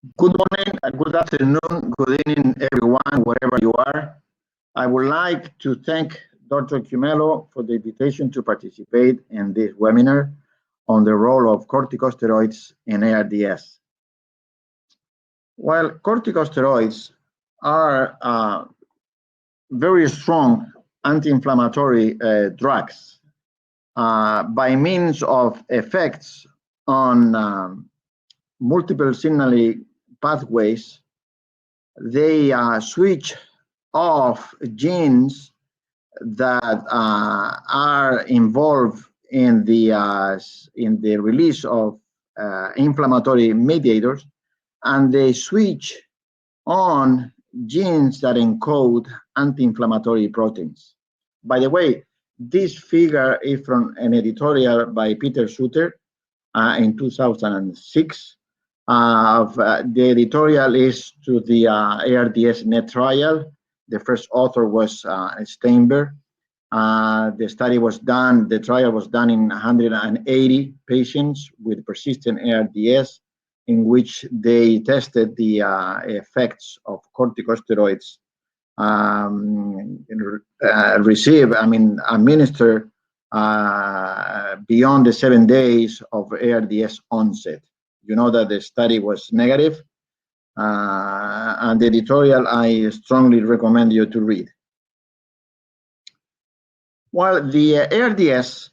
Good morning, good afternoon, good evening, everyone, wherever you are. I would like to thank Dr. Cumelo for the invitation to participate in this webinar on the role of corticosteroids in ARDS. While corticosteroids are very strong anti-inflammatory drugs by means of effects on multiple signaling pathways, they switch off genes that are involved in the release of inflammatory mediators, and they switch on genes that encode anti-inflammatory proteins. By the way, this figure is from an editorial by Peter Suter in 2006. The editorial is to the ARDS NET trial. The first author was Steinberg. The trial was done in 180 patients with persistent ARDS, in which they tested the effects of corticosteroids administered beyond the 7 days of ARDS onset. You know that the study was negative, and the editorial I strongly recommend you to read. While the ARDS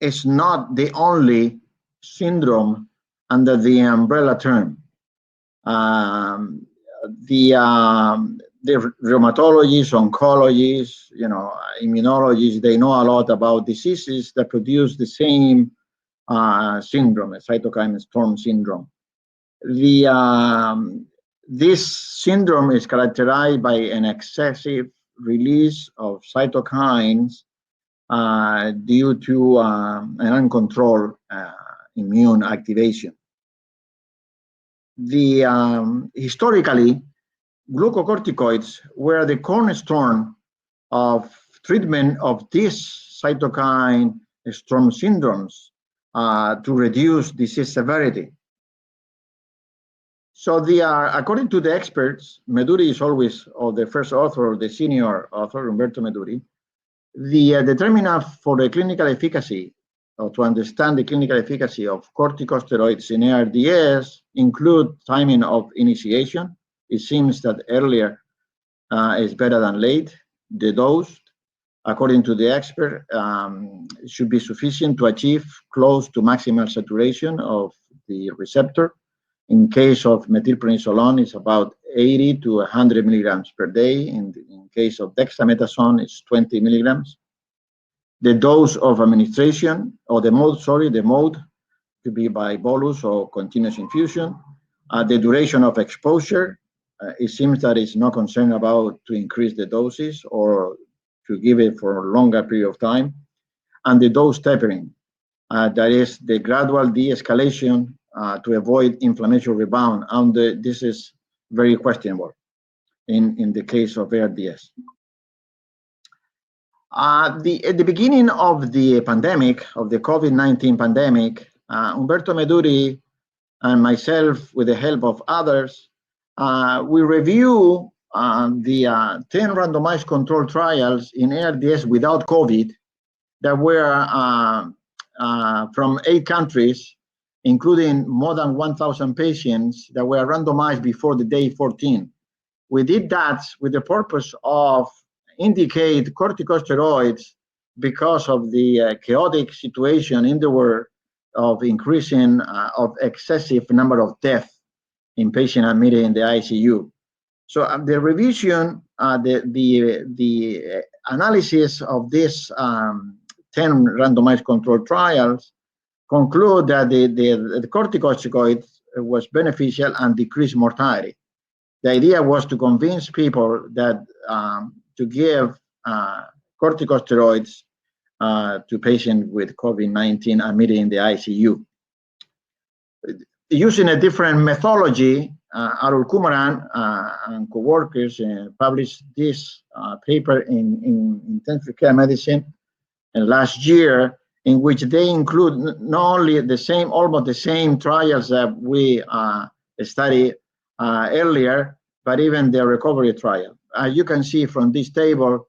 is not the only syndrome under the umbrella term, the rheumatologists, oncologists, immunologists, they know a lot about diseases that produce the same syndrome, a cytokine storm syndrome. This syndrome is characterized by an excessive release of cytokines due to an uncontrolled immune activation. Historically, glucocorticoids were the cornerstone of treatment of these cytokine storm syndromes to reduce disease severity. So according to the experts, Meduri is always the first author, the senior author, Umberto Meduri. The determinant for the clinical efficacy, or to understand the clinical efficacy of corticosteroids in ARDS, include timing of initiation. It seems that earlier is better than late. The dose, according to the expert, should be sufficient to achieve close to maximal saturation of the receptor. In case of methylprednisolone, it's about 80 to 100 milligrams per day. In case of dexamethasone, it's 20 milligrams. The dose of administration, or the mode could be by bolus or continuous infusion. The duration of exposure, it seems that it's no concern about to increase the doses or to give it for a longer period of time. And the dose tapering, that is the gradual de-escalation to avoid inflammation rebound. And this is very questionable in the case of ARDS. At the beginning of the pandemic, of the COVID-19 pandemic, Umberto Meduri and myself, with the help of others, we review the 10 randomized controlled trials in ARDS without COVID that were from 8 countries, including more than 1,000 patients that were randomized before the day 14. We did that with the purpose of indicate corticosteroids because of the chaotic situation in the world of increasing of excessive number of deaths in patients admitted in the ICU. So the revision, the analysis of these 10 randomized controlled trials conclude that the corticosteroid was beneficial and decreased mortality. The idea was to convince people that to give corticosteroids to patients with COVID-19 admitted in the ICU. Using a different methodology, Arul Kumaran and co-workers published this paper in intensive care medicine last year, in which they include not only almost the same trials that we study earlier, but even the recovery trial. You can see from this table,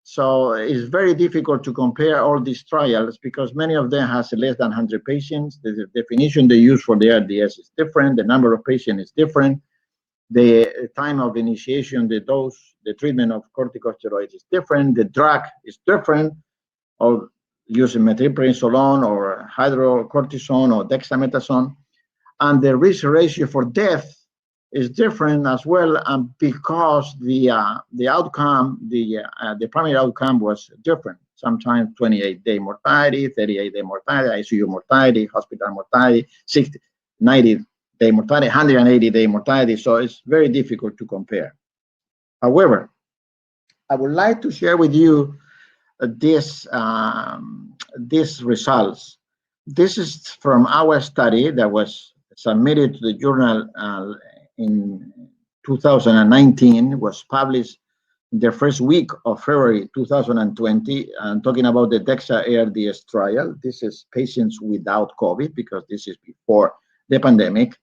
so it's very difficult to compare all these trials because many of them has less than 100 patients. The definition they use for the ARDS is different. The number of patients is different. The time of initiation, the dose, the treatment of corticosteroids is different. The drug is different, or using methylprednisolone or hydrocortisone or dexamethasone. And the risk ratio for death is different as well, because the outcome, the primary outcome was different. Sometimes 28-day mortality, 38-day mortality, ICU mortality, hospital mortality, 60, 90-day mortality, 180-day mortality. So it's very difficult to compare. However, I would like to share with you these results. This is from our study that was submitted to the journal in 2019, was published the first week of February 2020, and talking about the DEXA-ARDS trial. This is patients without COVID, because this is before the pandemic,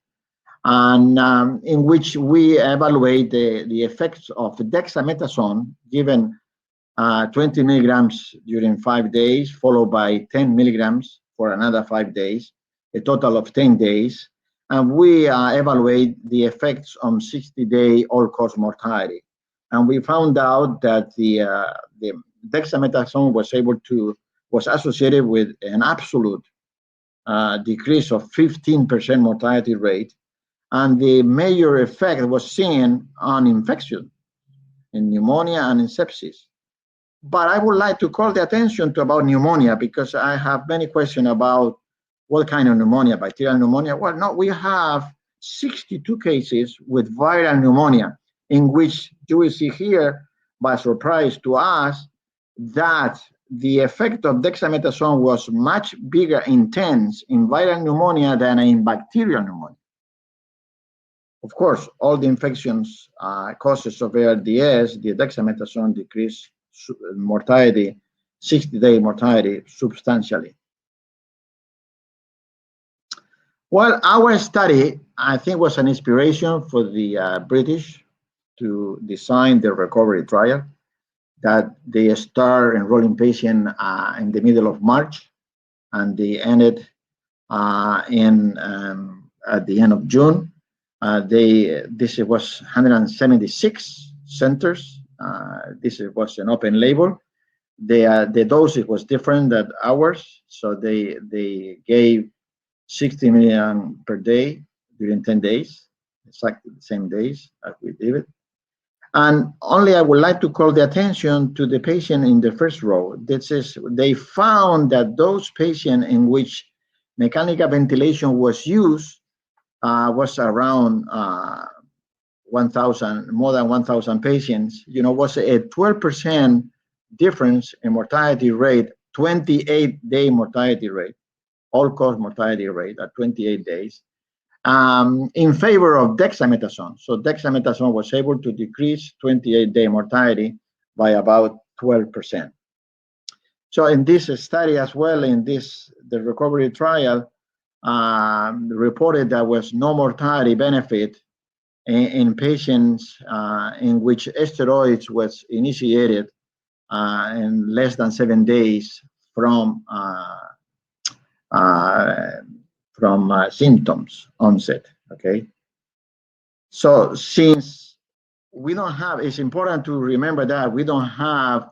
and in which we evaluate the effects of dexamethasone given 20 milligrams during 5 days, followed by 10 milligrams for another 5 days, a total of 10 days. And we evaluate the effects on 60-day all-cause mortality. And we found out that the dexamethasone was associated with an absolute decrease of 15% mortality rate. And the major effect was seen on infection, in pneumonia and in sepsis. But I would like to call the attention to about pneumonia, because I have many questions about what kind of pneumonia, bacterial pneumonia. Well, no, we have 62 cases with viral pneumonia, in which you will see here, by surprise to us, that the effect of dexamethasone was much bigger, intense in viral pneumonia than in bacterial pneumonia. Of course, all the infections causes of ARDS, the dexamethasone decreased mortality, 60-day mortality, substantially. Well, our study, I think, was an inspiration for the British to design the recovery trial, that they start enrolling patients in the middle of March, and they ended at the end of June. This was 176 centers. This was an open label. The dosage was different than ours, so they gave 60 milligrams per day during 10 days, exactly the same days as we did it. And only I would like to call the attention to the patient in the first row. This is, they found that those patients in which mechanical ventilation was used was around 1,000, more than 1,000 patients, was a 12% difference in mortality rate, 28-day mortality rate, all-cause mortality rate at 28 days, in favor of dexamethasone. So dexamethasone was able to decrease 28-day mortality by about 12%. So in this study as well, in the recovery trial, reported there was no mortality benefit in patients in which steroids was initiated in less than 7 days from symptoms onset. Okay, so since we don't have, it's important to remember that we don't have,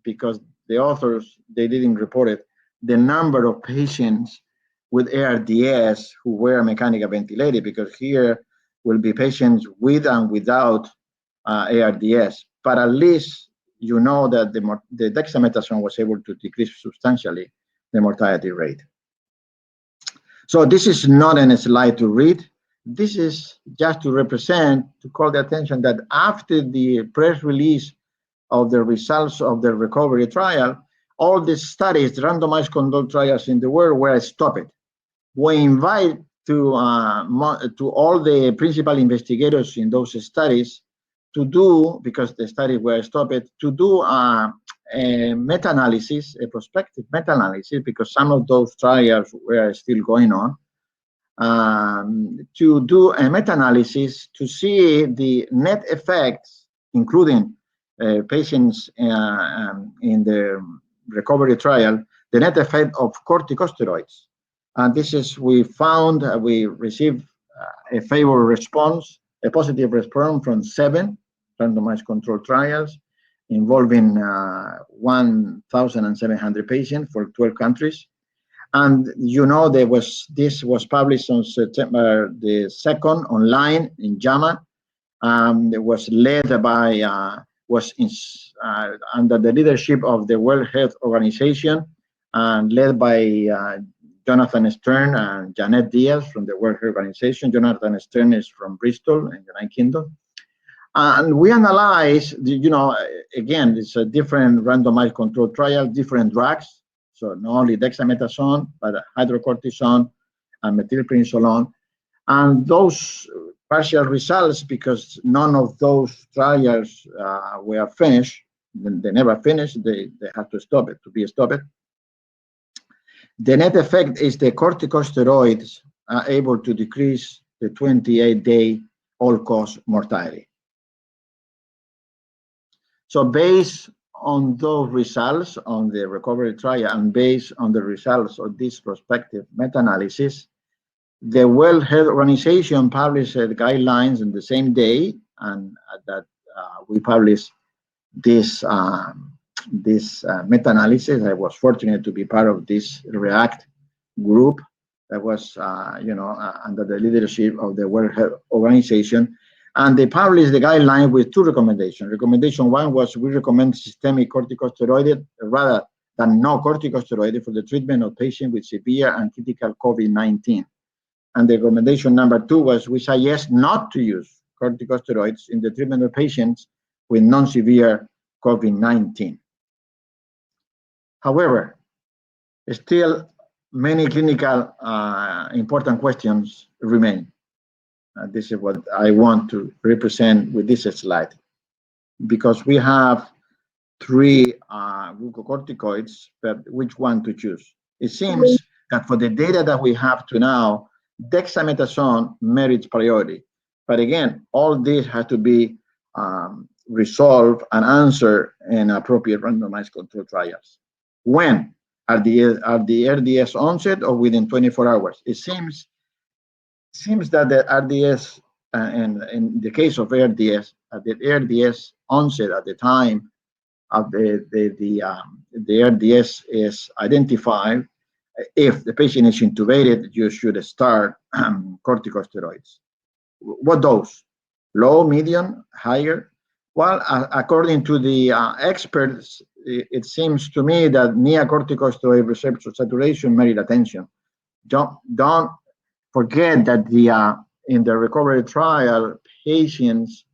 because the authors, they didn't report it, the number of patients with ARDS who were mechanically ventilated, because here will be patients with and without ARDS. But at least you know that the dexamethasone was able to decrease substantially the mortality rate. So this is not a slide to read. This is just to represent, to call the attention that after the press release of the results of the recovery trial, all the studies, the randomized controlled trials in the world were stopped. We invite to all the principal investigators in those studies to do, because the studies were stopped, to do a meta-analysis, a prospective meta-analysis, because some of those trials were still going on, to do a meta-analysis to see the net effects, including patients in the recovery trial, the net effect of corticosteroids. And this is, we found, we received a favorable response, a positive response from 7 randomized controlled trials involving 1,700 patients for 12 countries. And you know, this was published on September the 2nd online in JAMA. It was led by, under the leadership of the World Health Organization, and led by Jonathan Stern and Janet Diaz from the World Health Organization. Jonathan Stern is from Bristol in the United Kingdom. And we analyze, you know, again, it's a different randomized controlled trial, different drugs. So not only dexamethasone, but hydrocortisone and methylprednisolone. And those partial results, because none of those trials were finished, they never finished, they had to stop it, to be stopped. The net effect is the corticosteroids are able to decrease the 28-day all-cause mortality. So based on those results on the recovery trial and based on the results of this prospective meta-analysis, the World Health Organization published guidelines on the same day, and that we published this meta-analysis. I was fortunate to be part of this REACT group that was, under the leadership of the World Health Organization. And they published the guideline with 2 recommendations. Recommendation 1 was, we recommend systemic corticosteroid rather than no corticosteroid for the treatment of patients with severe and critical COVID-19. And the recommendation number 2 was, we suggest not to use corticosteroids in the treatment of patients with non-severe COVID-19. However, still many clinical important questions remain. This is what I want to represent with this slide, because we have 3 glucocorticoids, but which one to choose? It seems that for the data that we have to now, dexamethasone merits priority. But again, all this has to be resolved and answered in appropriate randomized controlled trials. When? Are the ARDS onset or within 24 hours? It seems that the ARDS, and in the case of ARDS, the ARDS onset at the time of the ARDS is identified. If the patient is intubated, you should start corticosteroids. What dose? Low, medium, higher? Well, according to the experts, it seems to me that near corticosteroid receptor saturation merit attention. Don't forget that in the recovery trial, patients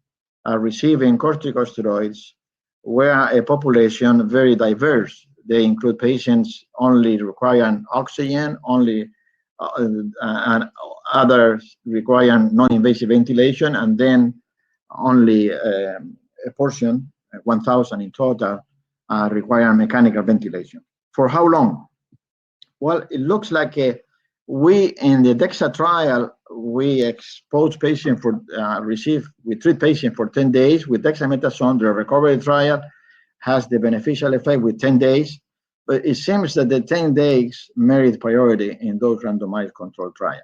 are receiving corticosteroids were a population very diverse. They include patients only requiring oxygen, and others requiring non-invasive ventilation, and then only a portion, 1,000 in total, require mechanical ventilation. For how long? Well, it looks like we, in the DEXA trial, we expose patients for, we treat patients for 10 days with dexamethasone. The recovery trial has the beneficial effect with 10 days, but it seems that the 10 days merit priority in those randomized controlled trials.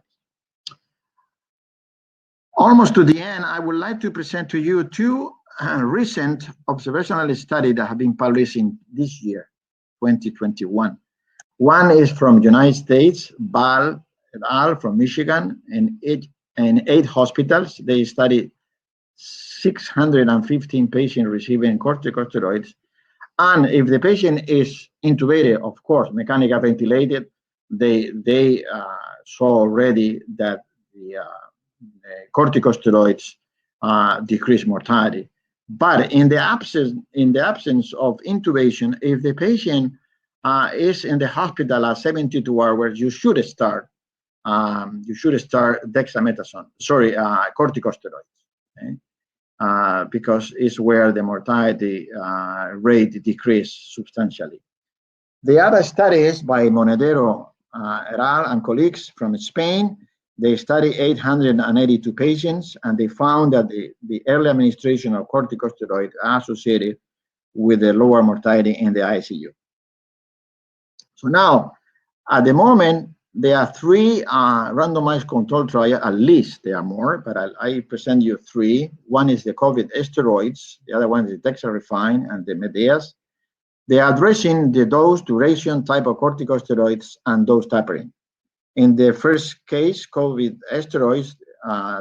Almost to the end, I would like to present to you 2 recent observational studies that have been published in this year, 2021. One is from United States, Villar et al. From Michigan, in 8 hospitals. They studied 615 patients receiving corticosteroids. And if the patient is intubated, of course, mechanical ventilated, they saw already that the corticosteroids decrease mortality. But in the absence of intubation, if the patient is in the hospital at 72 hours, you should start dexamethasone. Sorry, corticosteroids, okay? Because it's where the mortality rate decreased substantially. The other study is by Monedero et al. And colleagues from Spain. They studied 882 patients, and they found that the early administration of corticosteroids associated with the lower mortality in the ICU. So now, at the moment, there are 3 randomized controlled trials, at least there are more, but I present you 3. One is the COVID steroids, the other one is dexarifine and the Medeas. They are addressing the dose, duration, type of corticosteroids, and dose tapering. In the first case, COVID steroids,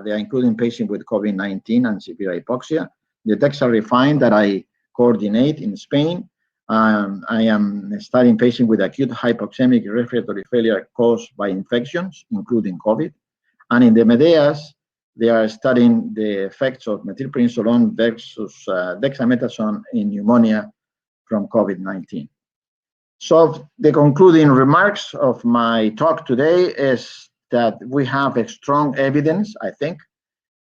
they are including patients with COVID-19 and severe hypoxia. The dexarifine that I coordinate in Spain, I am studying patients with acute hypoxemic respiratory failure caused by infections, including COVID. And in the Medeas, they are studying the effects of methylprednisolone versus dexamethasone in pneumonia from COVID-19. So the concluding remarks of my talk today is that we have a strong evidence, I think,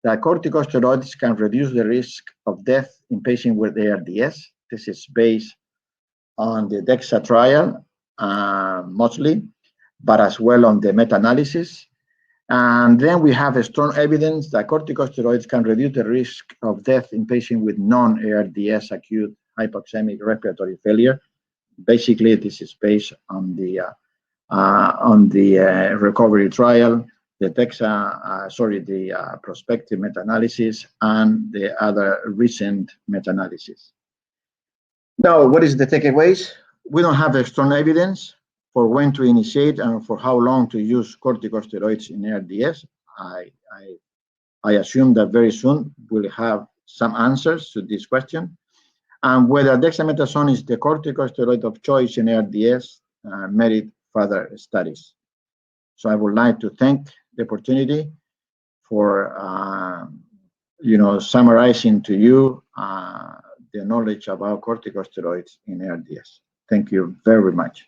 that corticosteroids can reduce the risk of death in patients with ARDS. This is based on the DEXA trial, mostly, but as well on the meta-analysis. And then we have a strong evidence that corticosteroids can reduce the risk of death in patients with non-ARDS acute hypoxemic respiratory failure. Basically, this is based on the recovery trial, the DEXA, prospective meta-analysis, and the other recent meta-analysis. Now, what is the takeaways? We don't have a strong evidence for when to initiate and for how long to use corticosteroids in ARDS. I assume that very soon we'll have some answers to this question. And whether dexamethasone is the corticosteroid of choice in ARDS merit further studies. So I would like to thank the opportunity for summarizing to you the knowledge about corticosteroids in ARDS. Thank you very much.